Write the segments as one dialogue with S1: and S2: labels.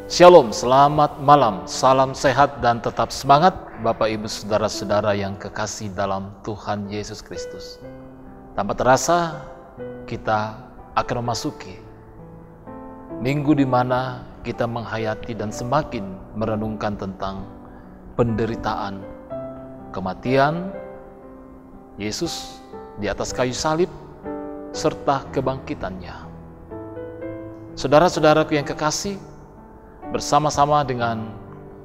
S1: Shalom, selamat malam, salam sehat dan tetap semangat Bapak Ibu Saudara-saudara yang kekasih dalam Tuhan Yesus Kristus. Tanpa terasa kita akan memasuki minggu di mana kita menghayati dan semakin merenungkan tentang penderitaan, kematian Yesus di atas kayu salib serta kebangkitannya. Saudara-saudaraku yang kekasih, bersama-sama dengan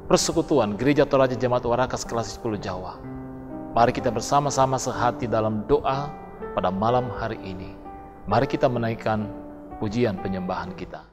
S1: Persekutuan Gereja Toraja Jemaat Warakas Kelas 10 Jawa, mari kita bersama-sama sehati dalam doa pada malam hari ini. Mari kita menaikkan pujian penyembahan kita.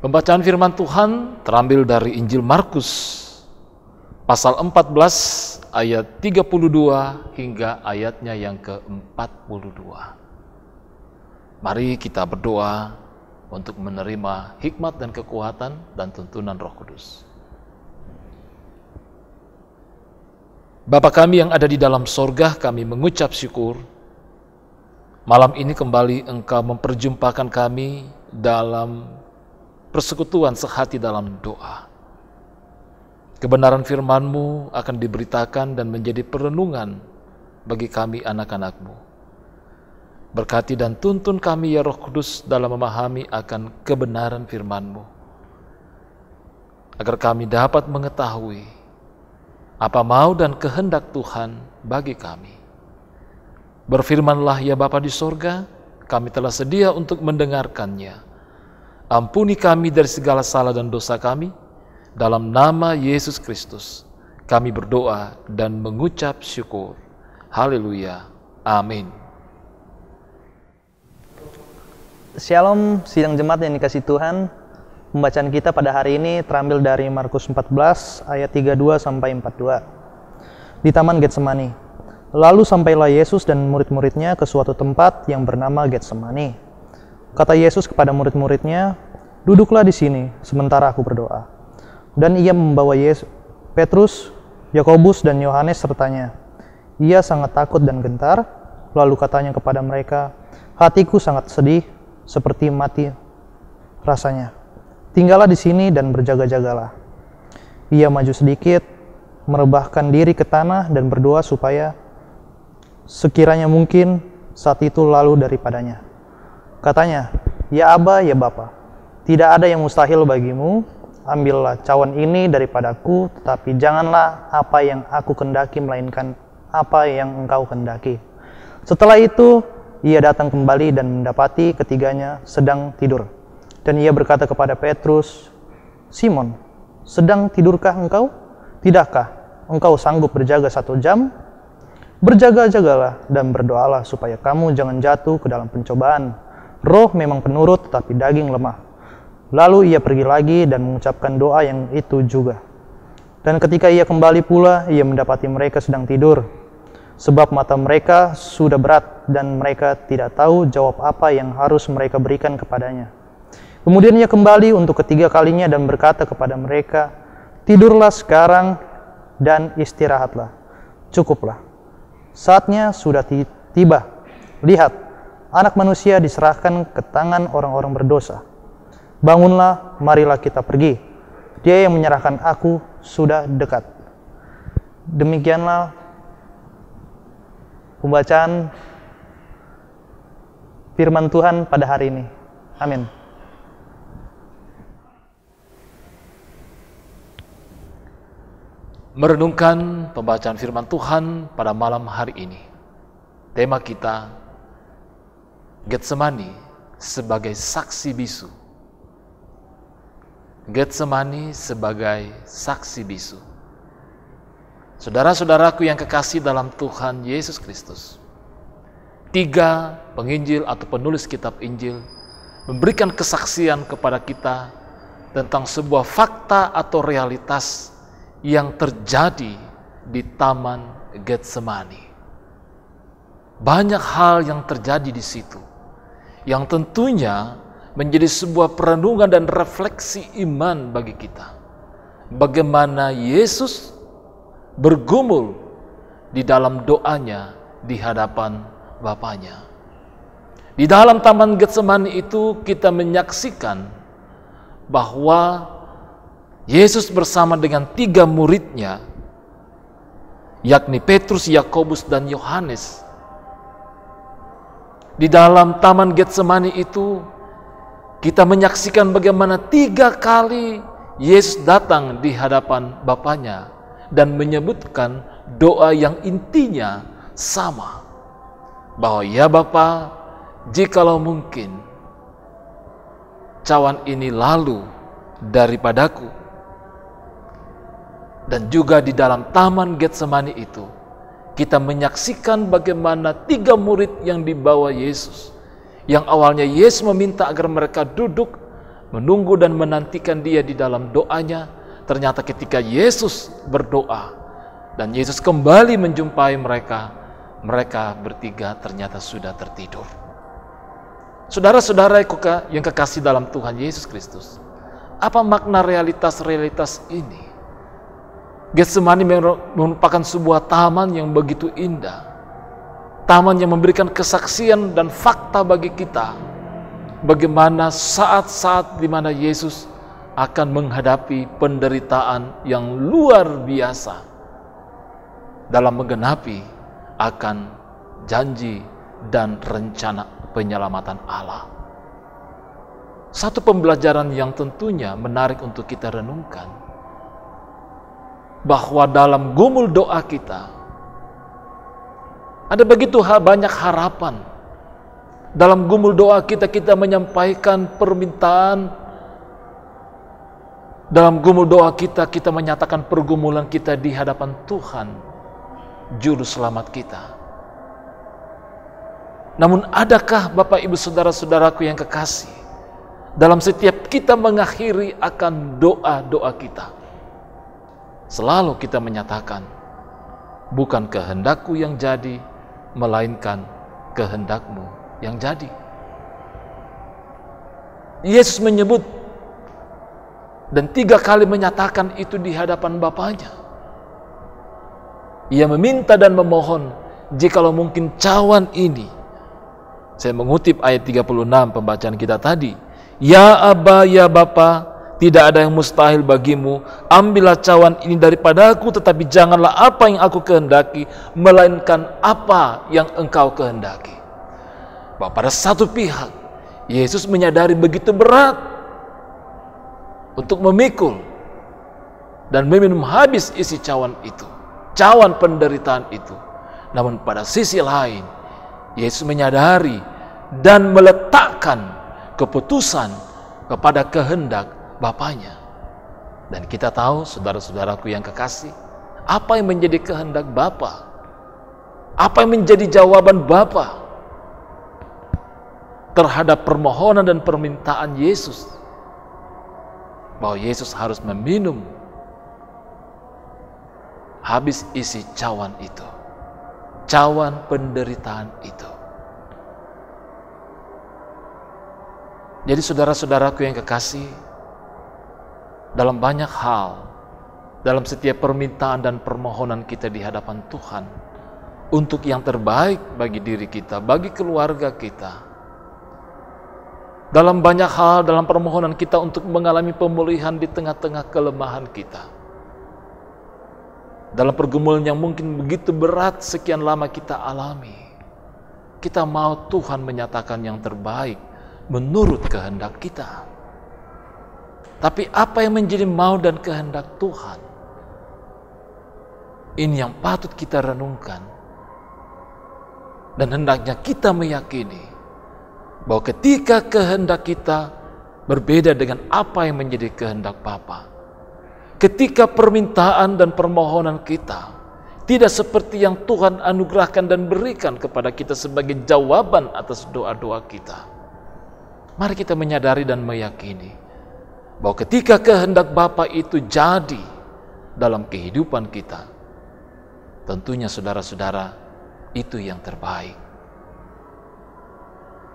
S1: Pembacaan firman Tuhan terambil dari Injil Markus pasal 14 ayat 32 hingga ayatnya yang ke-42. Mari kita berdoa untuk menerima hikmat dan kekuatan dan tuntunan Roh Kudus. Bapa kami yang ada di dalam sorga, kami mengucap syukur. Malam ini kembali Engkau memperjumpakan kami dalam persekutuan sehati dalam doa. Kebenaran firman-Mu akan diberitakan dan menjadi perenungan bagi kami anak-anak-Mu. Berkati dan tuntun kami ya Roh Kudus dalam memahami akan kebenaran firman-Mu, agar kami dapat mengetahui apa mau dan kehendak Tuhan bagi kami. Berfirmanlah ya Bapa di sorga, kami telah sedia untuk mendengarkannya. Ampuni kami dari segala salah dan dosa kami, dalam nama Yesus Kristus kami berdoa dan mengucap syukur. Haleluya. Amin.
S2: Shalom, sidang jemaat yang dikasihi Tuhan. Pembacaan kita pada hari ini terambil dari Markus 14 ayat 32 sampai 42. Di Taman Getsemani. Lalu sampailah Yesus dan murid-muridnya ke suatu tempat yang bernama Getsemani. Kata Yesus kepada murid-muridnya, "Duduklah di sini sementara aku berdoa." Dan ia membawa Petrus, Yakobus dan Yohanes sertanya. Ia sangat takut dan gentar, lalu katanya kepada mereka, "Hatiku sangat sedih, seperti mati rasanya. Tinggallah di sini dan berjaga-jagalah." Ia maju sedikit, merebahkan diri ke tanah dan berdoa supaya sekiranya mungkin saat itu lalu daripadanya. Katanya, "Ya Aba, ya Bapa, tidak ada yang mustahil bagimu. Ambillah cawan ini daripadaku, tetapi janganlah apa yang aku kendaki, melainkan apa yang engkau kendaki." Setelah itu, ia datang kembali dan mendapati ketiganya sedang tidur. Dan ia berkata kepada Petrus, "Simon, sedang tidurkah engkau? Tidakkah engkau sanggup berjaga 1 jam? Berjaga-jagalah dan berdoalah supaya kamu jangan jatuh ke dalam pencobaan. Roh memang penurut, tetapi daging lemah." Lalu ia pergi lagi dan mengucapkan doa yang itu juga. Dan ketika ia kembali pula, ia mendapati mereka sedang tidur, sebab mata mereka sudah berat dan mereka tidak tahu jawab apa yang harus mereka berikan kepadanya. Kemudian ia kembali untuk ketiga kalinya dan berkata kepada mereka, "Tidurlah sekarang dan istirahatlah. Cukuplah. Saatnya sudah tiba. Lihat, Anak Manusia diserahkan ke tangan orang-orang berdosa. Bangunlah, marilah kita pergi. Dia yang menyerahkan aku sudah dekat." Demikianlah pembacaan firman Tuhan pada hari ini. Amin.
S1: Merenungkan pembacaan firman Tuhan pada malam hari ini. Tema kita, Getsemani sebagai saksi bisu. Getsemani sebagai saksi bisu. Saudara-saudaraku yang kekasih dalam Tuhan Yesus Kristus, 3 penginjil atau penulis kitab Injil memberikan kesaksian kepada kita tentang sebuah fakta atau realitas yang terjadi di Taman Getsemani. Banyak hal yang terjadi di situ, yang tentunya menjadi sebuah perenungan dan refleksi iman bagi kita. Bagaimana Yesus bergumul di dalam doanya di hadapan Bapanya. Di dalam Taman Getsemani itu kita menyaksikan bahwa Yesus bersama dengan 3 muridnya, yakni Petrus, Yakobus, dan Yohanes. Di dalam Taman Getsemani itu, kita menyaksikan bagaimana 3 kali Yesus datang di hadapan Bapanya dan menyebutkan doa yang intinya sama. Bahwa ya Bapa, jikalau mungkin cawan ini lalu daripadaku. Dan juga di dalam Taman Getsemani itu, kita menyaksikan bagaimana 3 murid yang dibawa Yesus, yang awalnya Yesus meminta agar mereka duduk, menunggu dan menantikan dia di dalam doanya. Ternyata ketika Yesus berdoa, dan Yesus kembali menjumpai mereka, mereka bertiga ternyata sudah tertidur. Saudara-saudara yang kekasih dalam Tuhan Yesus Kristus, apa makna realitas-realitas ini? Getsemani merupakan sebuah taman yang begitu indah. Taman yang memberikan kesaksian dan fakta bagi kita. Bagaimana saat-saat di mana Yesus akan menghadapi penderitaan yang luar biasa dalam menggenapi akan janji dan rencana penyelamatan Allah. Satu pembelajaran yang tentunya menarik untuk kita renungkan. bahwa dalam gumul doa kita ada begitu banyak harapan. Dalam gumul doa kita menyampaikan permintaan. Dalam gumul doa kita menyatakan pergumulan kita di hadapan Tuhan, Juru Selamat kita. Namun adakah Bapak Ibu Saudara-saudaraku yang kekasih, dalam setiap kita mengakhiri akan doa-doa kita, selalu kita menyatakan, bukan kehendakku yang jadi, melainkan kehendakmu yang jadi. Yesus menyebut dan 3 kali menyatakan itu di hadapan Bapanya. Ia meminta dan memohon, jikalau mungkin cawan ini, saya mengutip ayat 36 pembacaan kita tadi, ya Aba, ya Bapa, tidak ada yang mustahil bagimu, ambillah cawan ini daripadaku, tetapi janganlah apa yang aku kehendaki, melainkan apa yang engkau kehendaki. Bahwa pada satu pihak, Yesus menyadari begitu berat untuk memikul dan meminum habis isi cawan itu, cawan penderitaan itu. Namun pada sisi lain, Yesus menyadari dan meletakkan keputusan kepada kehendak Bapanya. Dan kita tahu, saudara-saudaraku yang kekasih, apa yang menjadi kehendak Bapa? Apa yang menjadi jawaban Bapa terhadap permohonan dan permintaan Yesus? Bahwa Yesus harus meminum habis isi cawan itu, cawan penderitaan itu. Jadi saudara-saudaraku yang kekasih, dalam banyak hal, dalam setiap permintaan dan permohonan kita di hadapan Tuhan, untuk yang terbaik bagi diri kita, bagi keluarga kita, dalam banyak hal, dalam permohonan kita untuk mengalami pemulihan di tengah-tengah kelemahan kita, dalam pergumulan yang mungkin begitu berat sekian lama kita alami, kita mau Tuhan menyatakan yang terbaik menurut kehendak kita. Tapi apa yang menjadi mau dan kehendak Tuhan? Ini yang patut kita renungkan. Dan hendaknya kita meyakini bahwa ketika kehendak kita berbeda dengan apa yang menjadi kehendak Bapa, ketika permintaan dan permohonan kita tidak seperti yang Tuhan anugerahkan dan berikan kepada kita sebagai jawaban atas doa-doa kita, mari kita menyadari dan meyakini bahwa ketika kehendak Bapa itu jadi dalam kehidupan kita, tentunya saudara-saudara, itu yang terbaik.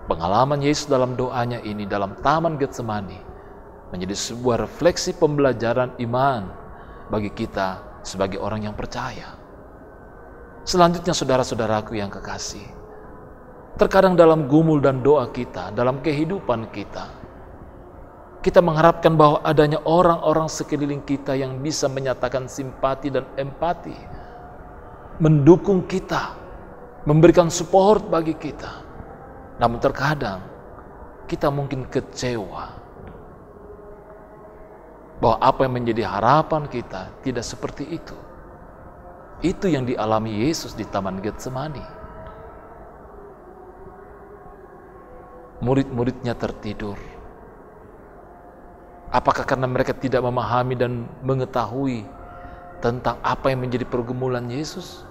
S1: Pengalaman Yesus dalam doanya ini dalam Taman Getsemani menjadi sebuah refleksi pembelajaran iman bagi kita sebagai orang yang percaya. Selanjutnya saudara-saudaraku yang kekasih, terkadang dalam gumul dan doa kita, dalam kehidupan kita mengharapkan bahwa adanya orang-orang sekeliling kita yang bisa menyatakan simpati dan empati, mendukung kita, memberikan support bagi kita. Namun terkadang kita mungkin kecewa bahwa apa yang menjadi harapan kita tidak seperti itu. Itu yang dialami Yesus di Taman Getsemani. Murid-muridnya tertidur. Apakah karena mereka tidak memahami dan mengetahui tentang apa yang menjadi pergumulan Yesus?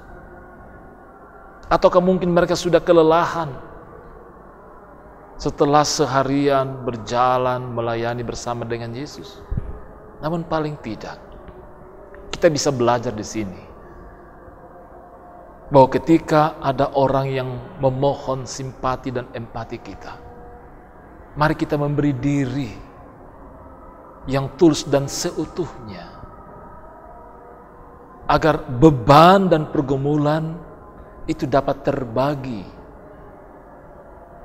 S1: Ataukah mungkin mereka sudah kelelahan setelah seharian berjalan melayani bersama dengan Yesus? Namun paling tidak, kita bisa belajar di sini bahwa ketika ada orang yang memohon simpati dan empati kita, mari kita memberi diri yang tulus dan seutuhnya, agar beban dan pergumulan itu dapat terbagi,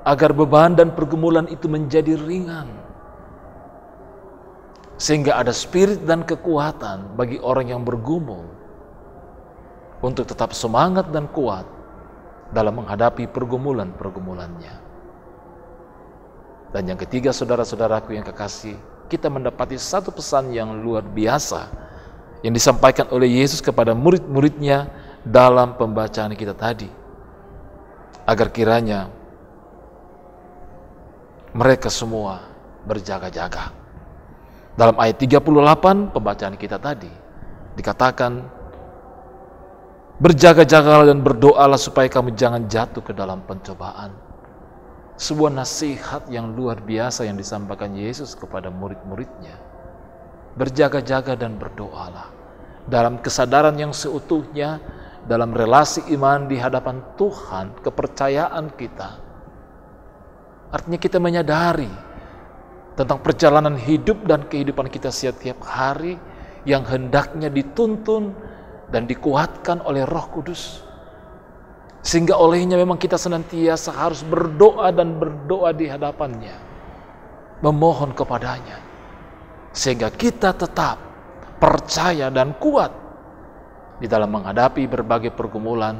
S1: agar beban dan pergumulan itu menjadi ringan, sehingga ada spirit dan kekuatan bagi orang yang bergumul untuk tetap semangat dan kuat dalam menghadapi pergumulan-pergumulannya. Dan yang ketiga, saudara-saudaraku yang kekasih, kita mendapati satu pesan yang luar biasa yang disampaikan oleh Yesus kepada murid-muridnya dalam pembacaan kita tadi, agar kiranya mereka semua berjaga-jaga. Dalam ayat 38 pembacaan kita tadi dikatakan, berjaga-jagalah dan berdoalah supaya kamu jangan jatuh ke dalam pencobaan. Sebuah nasihat yang luar biasa yang disampaikan Yesus kepada murid-muridnya. Berjaga-jaga dan berdoalah dalam kesadaran yang seutuhnya, dalam relasi iman di hadapan Tuhan, kepercayaan kita. Artinya kita menyadari tentang perjalanan hidup dan kehidupan kita setiap hari yang hendaknya dituntun dan dikuatkan oleh Roh Kudus. Sehingga olehnya memang kita senantiasa harus berdoa dan berdoa di hadapannya, memohon kepadanya, sehingga kita tetap percaya dan kuat di dalam menghadapi berbagai pergumulan,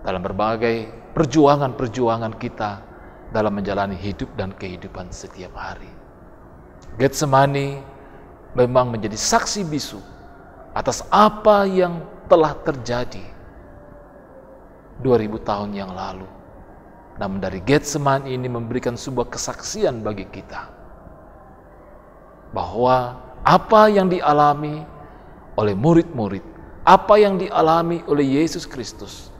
S1: dalam berbagai perjuangan-perjuangan kita dalam menjalani hidup dan kehidupan setiap hari. Getsemani memang menjadi saksi bisu atas apa yang telah terjadi 2000 tahun yang lalu. Namun dari Getsemani ini memberikan sebuah kesaksian bagi kita bahwa apa yang dialami oleh murid-murid, apa yang dialami oleh Yesus Kristus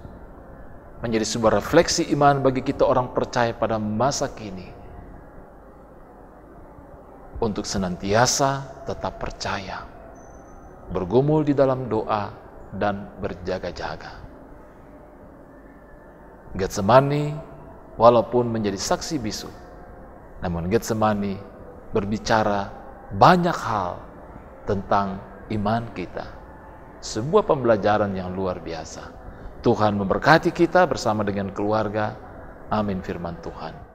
S1: menjadi sebuah refleksi iman bagi kita orang percaya pada masa kini, untuk senantiasa tetap percaya, bergumul di dalam doa dan berjaga-jaga. Getsemani walaupun menjadi saksi bisu, namun Getsemani berbicara banyak hal tentang iman kita. Sebuah pembelajaran yang luar biasa. Tuhan memberkati kita bersama dengan keluarga. Amin firman Tuhan.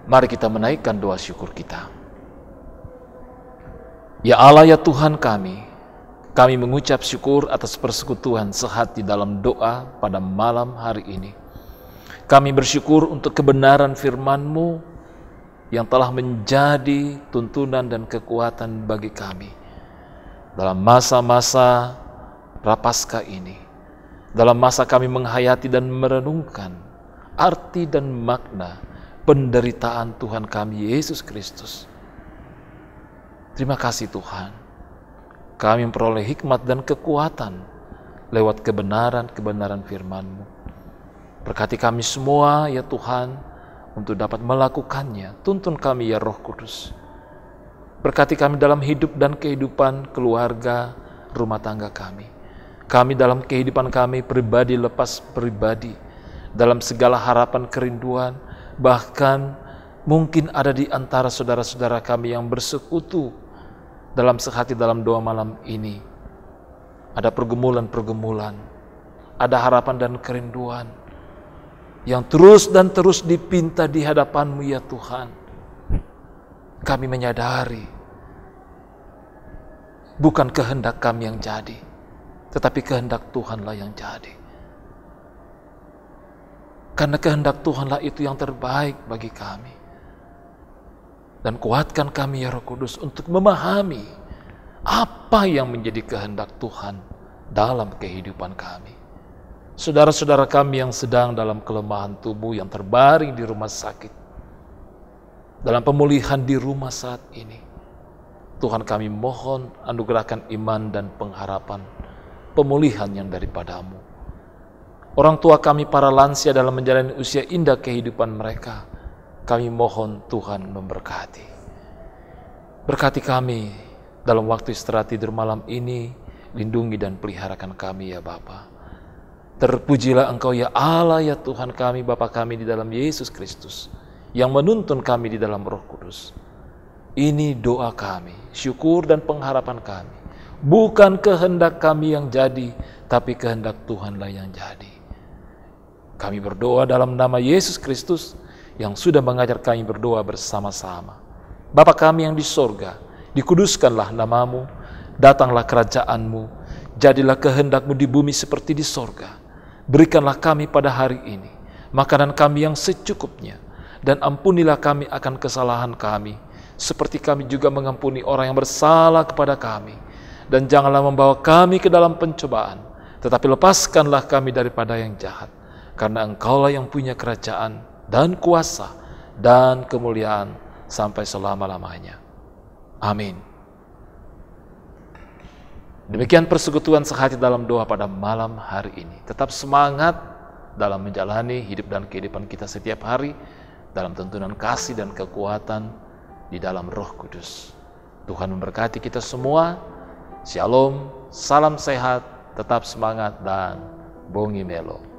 S1: Mari kita menaikkan doa syukur kita. Ya Allah, ya Tuhan kami mengucap syukur atas persekutuan sehati dalam doa pada malam hari ini. Kami bersyukur untuk kebenaran firman-Mu yang telah menjadi tuntunan dan kekuatan bagi kami dalam masa-masa Prapaskah ini, dalam masa kami menghayati dan merenungkan arti dan makna penderitaan Tuhan kami Yesus Kristus. Terima kasih Tuhan. Kami memperoleh hikmat dan kekuatan lewat kebenaran-kebenaran firman-Mu. Berkati kami semua ya Tuhan untuk dapat melakukannya. Tuntun kami ya Roh Kudus. Berkati kami dalam hidup dan kehidupan keluarga, rumah tangga kami. Kami dalam kehidupan kami pribadi lepas pribadi, dalam segala harapan kerinduan, bahkan mungkin ada di antara saudara-saudara kami yang bersekutu dalam sehati dalam doa malam ini. Ada pergumulan-pergumulan, ada harapan dan kerinduan yang terus dan terus dipinta di hadapan-Mu ya Tuhan. Kami menyadari bukan kehendak kami yang jadi, tetapi kehendak Tuhanlah yang jadi. Karena kehendak Tuhanlah itu yang terbaik bagi kami. Dan kuatkan kami ya Roh Kudus untuk memahami apa yang menjadi kehendak Tuhan dalam kehidupan kami. Saudara-saudara kami yang sedang dalam kelemahan tubuh, yang terbaring di rumah sakit, dalam pemulihan di rumah saat ini, Tuhan kami mohon anugerahkan iman dan pengharapan pemulihan yang daripada-Mu. Orang tua kami para lansia dalam menjalani usia indah kehidupan mereka, kami mohon Tuhan memberkati. Berkati kami dalam waktu istirahat tidur malam ini, lindungi dan peliharakan kami ya Bapa. Terpujilah Engkau ya Allah ya Tuhan kami, Bapa kami di dalam Yesus Kristus, yang menuntun kami di dalam Roh Kudus. Ini doa kami, syukur dan pengharapan kami. Bukan kehendak kami yang jadi, tapi kehendak Tuhanlah yang jadi. Kami berdoa dalam nama Yesus Kristus yang sudah mengajar kami berdoa bersama-sama. Bapa kami yang di sorga, dikuduskanlah nama-Mu, datanglah kerajaan-Mu, jadilah kehendak-Mu di bumi seperti di sorga. Berikanlah kami pada hari ini makanan kami yang secukupnya, dan ampunilah kami akan kesalahan kami, seperti kami juga mengampuni orang yang bersalah kepada kami. Dan janganlah membawa kami ke dalam pencobaan, tetapi lepaskanlah kami daripada yang jahat. Karena Engkaulah yang punya kerajaan dan kuasa dan kemuliaan sampai selama-lamanya. Amin. Demikian persekutuan sehati dalam doa pada malam hari ini. Tetap semangat dalam menjalani hidup dan kehidupan kita setiap hari dalam tuntunan kasih dan kekuatan di dalam Roh Kudus. Tuhan memberkati kita semua. Shalom, salam sehat, tetap semangat dan bongi melo.